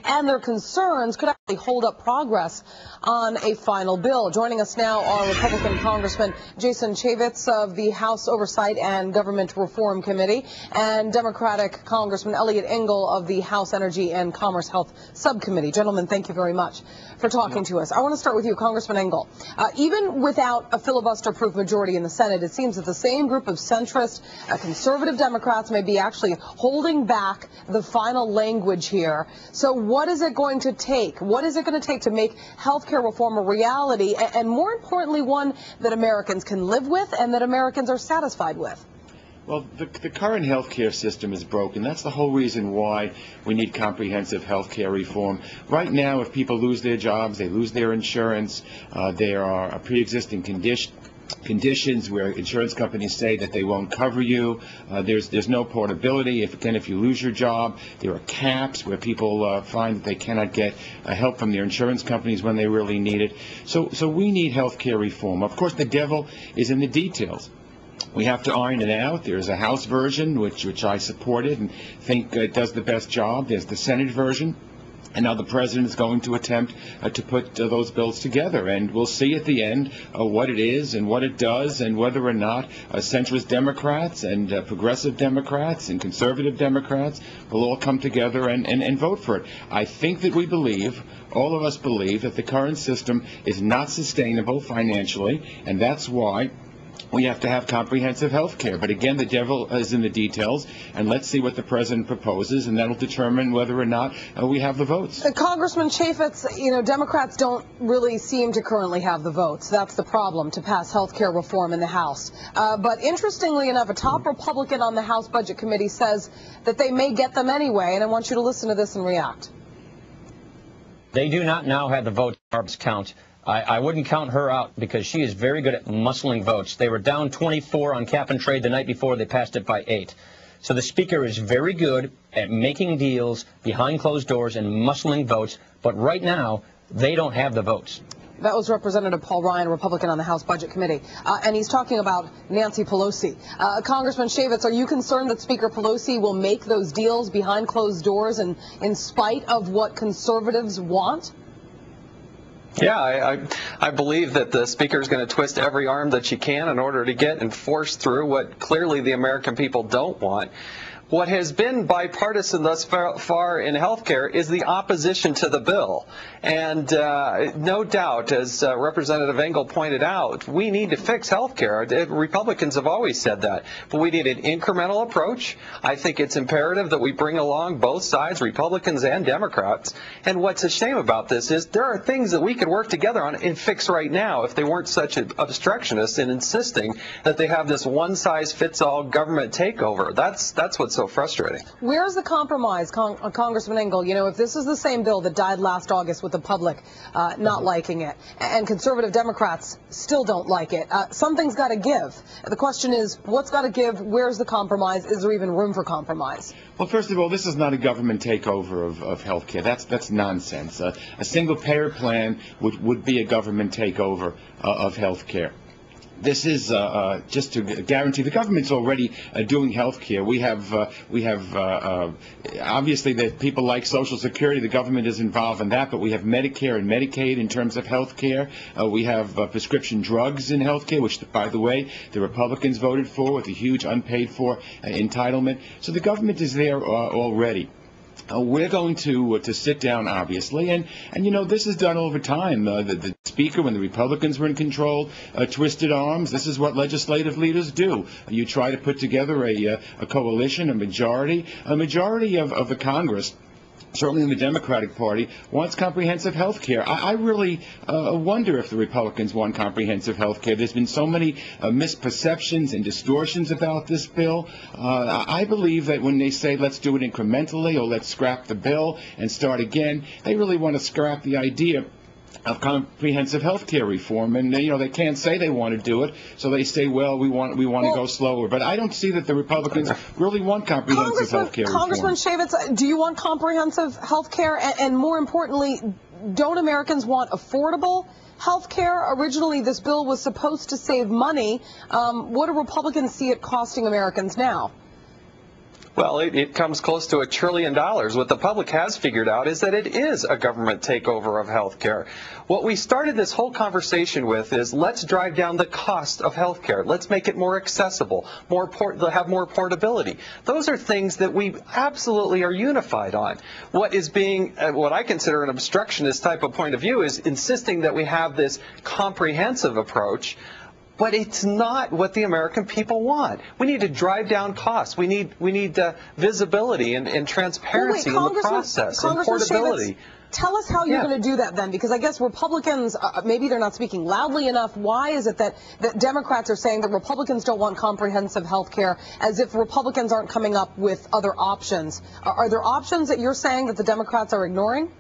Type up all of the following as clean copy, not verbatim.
and their concerns could actually hold up progress on a final bill. Joining us now are Republican Congressman Chaffetz of the House Oversight and Government Reform Committee and Democratic Congressman Eliot Engel of the House Energy and Commerce Health Subcommittee. Gentlemen, thank you very much for talking to us. I want to start with you, Congressman Engel. Even without a filibuster-proof majority in the Senate, it seems that the same group of centrist, conservative Democrats may be actually holding back the final language here. So what is it going to take? What is it going to take to make health care reform a reality, and more importantly, one that Americans can live with and that Americans are satisfied with? Well, the current health care system is broken. That's the whole reason why we need comprehensive health care reform. Right now, if people lose their jobs, they lose their insurance, there are pre-existing conditions where insurance companies say that they won't cover you. There's no portability. If you lose your job, there are caps where people find that they cannot get help from their insurance companies when they really need it. So we need health care reform. Of course, the devil is in the details. We have to iron it out. There's a House version, which I supported and think does the best job. There's the Senate version. And now the president is going to attempt to put those bills together. And we'll see at the end what it is and what it does and whether or not centrist Democrats and progressive Democrats and conservative Democrats will all come together and vote for it. I think that we believe, all of us believe, that the current system is not sustainable financially, and that's why we have to have comprehensive health care. But again, the devil is in the details, and let's see what the president proposes, and that'll determine whether or not we have the votes. Congressman Chaffetz, Democrats don't really seem to currently have the votes. That's the problem, to pass health care reform in the House. But interestingly enough, a top Republican on the House Budget Committee says that they may get them anyway, and I want you to listen to this and react. They do not now have the votes count. I wouldn't count her out because she is very good at muscling votes. They were down 24 on cap and trade the night before. They passed it by 8. So the Speaker is very good at making deals behind closed doors and muscling votes. But right now, they don't have the votes. That was Representative Paul Ryan, a Republican on the House Budget Committee. And he's talking about Nancy Pelosi. Congressman Chaffetz, are you concerned that Speaker Pelosi will make those deals behind closed doors and in spite of what conservatives want? Yeah, I believe that the Speaker is going to twist every arm that she can in order to get and force through what clearly the American people don't want. What has been bipartisan thus far in health care is the opposition to the bill. And no doubt, as Representative Engel pointed out, we need to fix health care. Republicans have always said that. But we need an incremental approach. I think it's imperative that we bring along both sides, Republicans and Democrats. And what's a shame about this is there are things that we could work together on and fix right now if they weren't such obstructionists in insisting that they have this one-size-fits-all government takeover. That's what's so frustrating. Where's the compromise, Congressman Engel? If this is the same bill that died last August with the public not liking it, and conservative Democrats still don't like it, something's got to give. The question is, what's got to give? Where's the compromise? Is there even room for compromise? Well, first of all, this is not a government takeover of health care. That's nonsense. A single-payer plan would be a government takeover of health care. This is just to guarantee the government's already doing health care. We have obviously that people like Social Security. The government is involved in that, but we have Medicare and Medicaid in terms of health care. We have prescription drugs in health care, which, by the way, the Republicans voted for with a huge unpaid for entitlement. So the government is there already. We're going to sit down, obviously, and this is done over time. The Speaker, when the Republicans were in control, twisted arms. This is what legislative leaders do. You try to put together a coalition, a majority of the Congress, certainly in the Democratic Party, wants comprehensive health care. I really wonder if the Republicans want comprehensive health care. There's been so many misperceptions and distortions about this bill. I believe that when they say let's do it incrementally or let's scrap the bill and start again, they really want to scrap the idea of comprehensive health care reform, and they can't say they want to do it, so they say, well, we want to go slower. But I don't see that the Republicans really want comprehensive health care reform. Congressman Chaffetz, do you want comprehensive health care? And more importantly, don't Americans want affordable health care? Originally, this bill was supposed to save money. What do Republicans see it costing Americans now? Well, it comes close to $1 trillion. What the public has figured out is that it is a government takeover of health care. What we started this whole conversation with is let's drive down the cost of health care. Let's make it more accessible, have more portability. Those are things that we absolutely are unified on. What is being, what I consider an obstructionist type of point of view is insisting that we have this comprehensive approach. But it's not what the American people want. We need to drive down costs. We need visibility and transparency in the process and portability. Tell us how you're going to do that then, because I guess Republicans, maybe they're not speaking loudly enough. Why is it that Democrats are saying that Republicans don't want comprehensive health care, as if Republicans aren't coming up with other options? Are there options that you're saying that the Democrats are ignoring?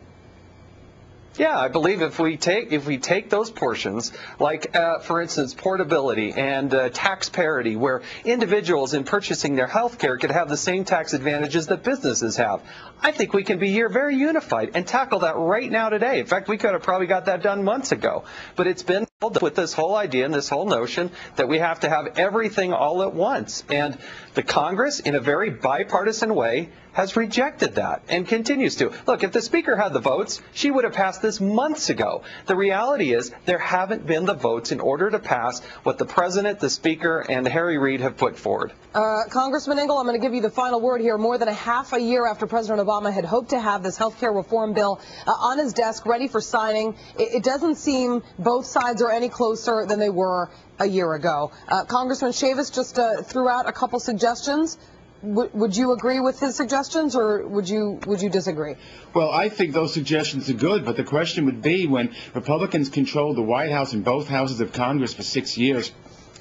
Yeah, I believe if we take those portions, like for instance portability and tax parity, where individuals in purchasing their health care could have the same tax advantages that businesses have, I think we can be here very unified and tackle that right now today. In fact, we could have probably got that done months ago. But it's been with this whole idea and this whole notion that we have to have everything all at once. And the Congress, in a very bipartisan way, has rejected that and continues to. Look, if the Speaker had the votes, she would have passed this months ago. The reality is there haven't been the votes in order to pass what the President, the Speaker, and Harry Reid have put forward. Congressman Engel, I'm going to give you the final word here. More than a half a year after President Obama had hoped to have this health care reform bill on his desk, ready for signing, it doesn't seem both sides are any closer than they were a year ago. Congressman Chaffetz just threw out a couple suggestions. Would you agree with his suggestions, or would you disagree? Well, I think those suggestions are good, but the question would be, when Republicans controlled the White House and both houses of Congress for 6 years,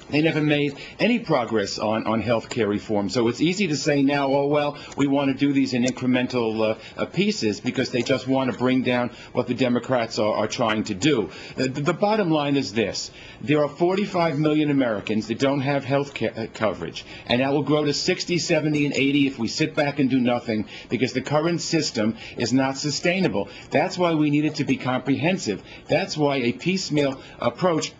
they never made any progress on health care reform. So it's easy to say now, oh, well, we want to do these in incremental pieces because they just want to bring down what the Democrats are trying to do. The bottom line is this. There are 45 million Americans that don't have health care coverage, and that will grow to 60, 70, and 80 if we sit back and do nothing, because the current system is not sustainable. That's why we need it to be comprehensive. That's why a piecemeal approach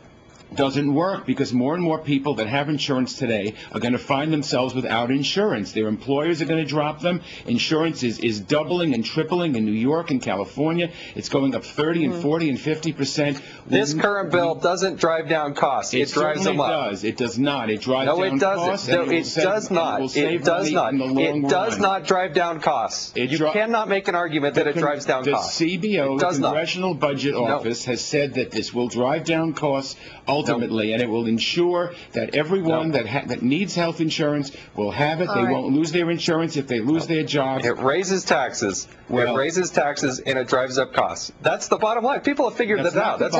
doesn't work, because more and more people that have insurance today are going to find themselves without insurance. Their employers are going to drop them. Insurance is doubling and tripling in New York and California. It's going up 30 and 40 and 50%. This current bill doesn't drive down costs. It drives them up. It does not. It drives down costs. No, it does not. It does not. It does not drive down costs. You cannot make an argument that it drives down costs. The CBO, the Congressional Budget Office, has said that this will drive down costs ultimately, and it will ensure that everyone that needs health insurance will have it. They won't lose their insurance if they lose their jobs. It raises taxes. It raises taxes, and it drives up costs. That's the bottom line. People have figured that out. That's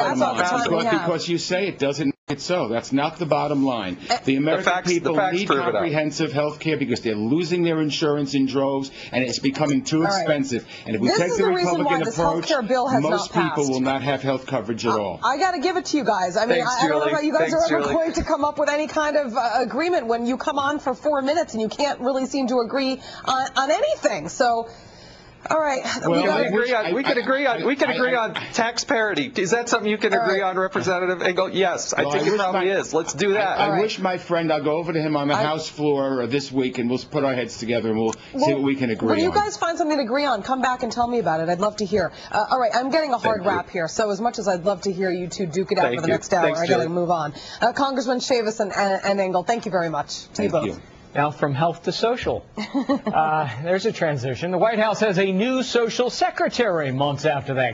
because you say it doesn't make it so. That's not the bottom line. The American people need comprehensive health care because they're losing their insurance in droves, and it's becoming too expensive. And if we take the Republican approach, most people will not have health coverage at all. I got to give it to you guys. I mean, I don't know how you guys are ever going to come up with any kind of agreement when you come on for 4 minutes and you can't really seem to agree on anything. So, all right. Well, we could agree on tax parity. Is that something you can agree on, Representative Engel? Yes, I think it probably is. Let's do that. I wish my friend, I'll go over to him on the House floor this week, and we'll put our heads together and we'll see what we can agree on. When you guys find something to agree on, come back and tell me about it. I'd love to hear. All right, I'm getting a hard wrap here, so as much as I'd love to hear you two duke it out for the next hour, I got to move on. Congressman Chaffetz and Engel, thank you very much to you both. Now from health to social. There's a transition. The White House has a new social secretary months after that.